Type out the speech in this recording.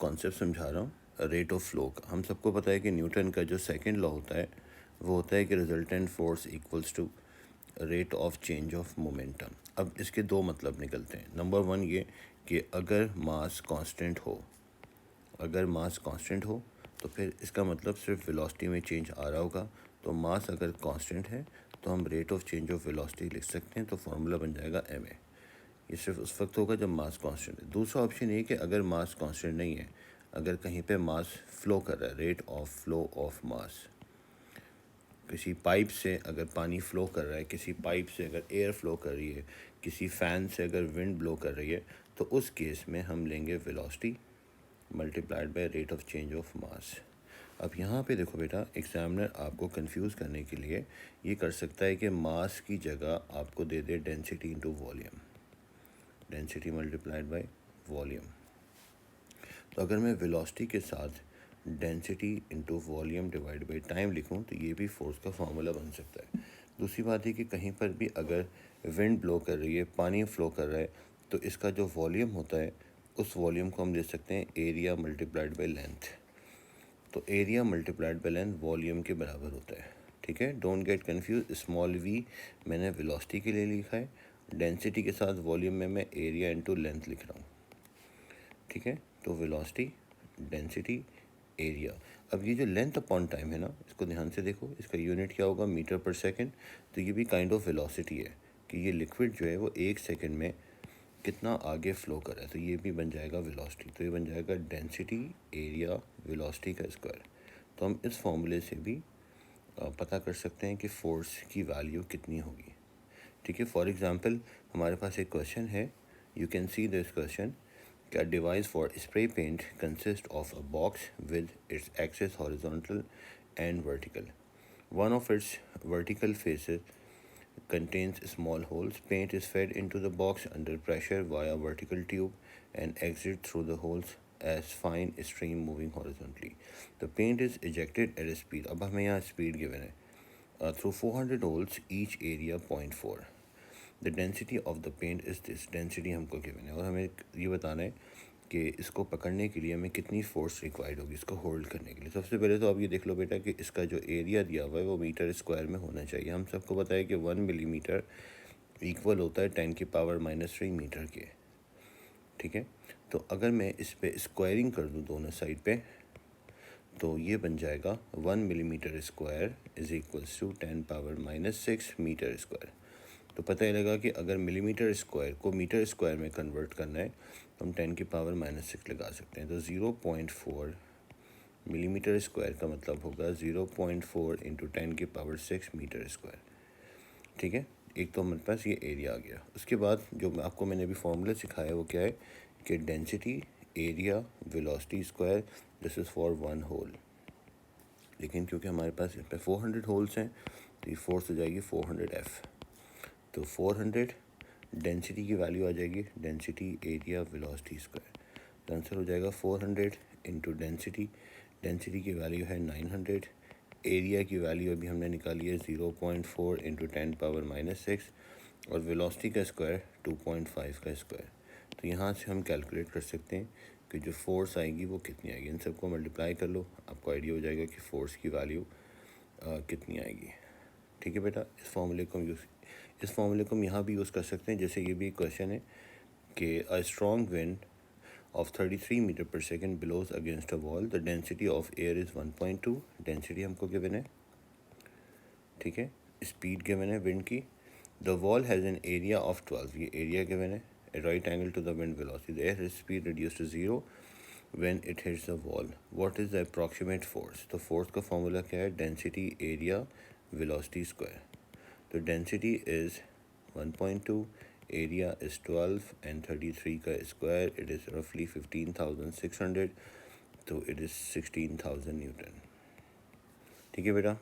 Concept समझा रहा हूँ रेट ऑफ फ्लो का। हम सबको पता है कि न्यूटन का जो सेकंड लॉ होता है वो होता है कि resultant force equals to rate of change of momentum. अब इसके दो मतलब निकलते हैं। नंबर वन ये कि अगर मास कांस्टेंट हो तो फिर इसका मतलब सिर्फ वेलोसिटी में चेंज आ रहा होगा। तो मास अगर कांस्टेंट है तो हम rate of change of velocity लिख सकते हैं, तो फार्मूला बन जाएगा ma। ये सिर्फ उस वक्त होगा जब मास कांस्टेंट है। दूसरा ऑप्शन ये कि अगर मास कांस्टेंट नहीं है, अगर कहीं पे मास फ्लो कर रहा है, rate of flow of mass, किसी पाइप से अगर पानी फ्लो कर रहा है, किसी पाइप से अगर एयर फ्लो कर रही है, किसी फ़ैन से अगर विंड ब्लो कर रही है, तो उस केस में हम लेंगे velocity multiplied by rate of change of mass. अब यहाँ पे देखो बेटा, एग्जामिनर आपको कंफ्यूज करने के लिए ये कर सकता है कि मास की जगह आपको दे दे density into volume, density multiplied by volume. तो अगर मैं वेलोसिटी के साथ density into volume divide by time लिखूं तो ये भी फोर्स का फार्मूला बन सकता है। दूसरी बात है कि कहीं पर भी अगर विंड ब्लो कर रही है, पानी फ्लो कर रहा है, तो इसका जो वॉल्यूम होता है उस वॉल्यूम को हम दे सकते हैं एरिया मल्टीप्लाइड बाय लेंथ। तो area multiplied by length volume के बराबर होता है। ठीक है, don't get confuse. Small V मैंने वेलोसिटी के लिए लिखा है, डेंसिटी के साथ वॉल्यूम में मैं एरिया इनटू लेंथ लिख रहा हूँ। ठीक है, तो वेलोसिटी, डेंसिटी, एरिया। अब ये जो लेंथ अपॉन टाइम है ना, इसको ध्यान से देखो, इसका यूनिट क्या होगा, मीटर पर सेकंड। तो ये भी काइंड ऑफ वेलोसिटी है कि ये लिक्विड जो है वो 1 सेकंड में कितना आगे फ्लो कर रहा है, तो ये भी बन जाएगा वेलोसिटी। तो ये बन जाएगा डेंसिटी एरिया वेलोसिटी का स्क्वायर। तो हम इस फॉर्मूले से भी पता कर सकते हैं कि फोर्स की वैल्यू कितनी होगी। ठीक है, फॉर एग्जांपल हमारे पास एक क्वेश्चन है, you can see this question. A device for spray paint consists of a box with its axis horizontal and vertical. One of its vertical faces contains small holes. Paint is fed into the box under pressure via vertical tube and exits through the holes as fine stream moving horizontally. The paint is ejected at a speed. अब हमें यहाँ speed given है through 400 holes, each area 0.4. The density of the paint is this. Density हमको given है और हमें ये बताना है कि इसको पकड़ने के लिए हमें कितनी फोर्स रिक्वायर्ड होगी, इसको होल्ड करने के लिए। सबसे पहले तो आप ये देख लो बेटा कि इसका जो एरिया दिया हुआ है वो मीटर स्क्वायर में होना चाहिए। हम सबको पता है कि 1 मिलीमीटर इक्वल होता है 10⁻³ मीटर के। ठीक है, तो अगर मैं इस पर स्क्वायरिंग कर दूँ दोनों साइड पे, तो ये बन जाएगा 1 millimetre square is equals to 10⁻⁻6 metre square. तो पता ही लगा कि अगर मिलीमीटर स्क्वायर को मीटर स्क्वायर में कन्वर्ट करना है तो हम 10⁻⁻6 लगा सकते हैं। तो 0.4 मिलीमीटर स्क्वायर का मतलब होगा 0.4 इंटू 10⁻6 मीटर स्क्वायर। ठीक है, एक तो हमारे पास ये एरिया आ गया। उसके बाद जो आपको मैंने अभी फॉर्मूला सिखाया है वो क्या है कि density area velocity square, this is for one hole. लेकिन क्योंकि हमारे पास इस पर 400 होल्स हैं तो ये फोर्स हो जाएगी 400F। तो 400 डेंसिटी की वैल्यू आ जाएगी, डेंसिटी एरिया वेलोसिटी स्क्वायर। तो आंसर हो जाएगा 400 इंटू डेंसिटी, डेंसिटी की वैल्यू है 900, एरिया की वैल्यू अभी हमने निकाली है 0.4 इंटू 10⁻⁻6 और वेलोसिटी का स्क्वायर 2.5 का स्क्वायर। तो यहाँ से हम कैलकुलेट कर सकते हैं कि जो फोर्स आएगी वो कितनी आएगी। इन सबको मल्टीप्लाई कर लो, आपको आइडिया हो जाएगा कि फोर्स की वैल्यू कितनी आएगी। ठीक है बेटा, इस फॉर्मूले को हम यहाँ भी यूज़ कर सकते हैं। जैसे ये भी क्वेश्चन है कि a strong wind of 33 metre पर second blows against a wall, the density of air is 1.2। Density हमको गिवन है। ठीक है, स्पीड गिवन है विंड की। The wall has an area of 12, ये एरिया गिवन है। A right angle to the wind velocity, the air speed reduce to 0 when it hits the wall. What is the approximate force. तो force का formula क्या है, density area velocity square. तो density is 1.2, area is 12 and 33 का square it is रफली 15,600, तो it is 16,000 Newton. ठीक है बेटा।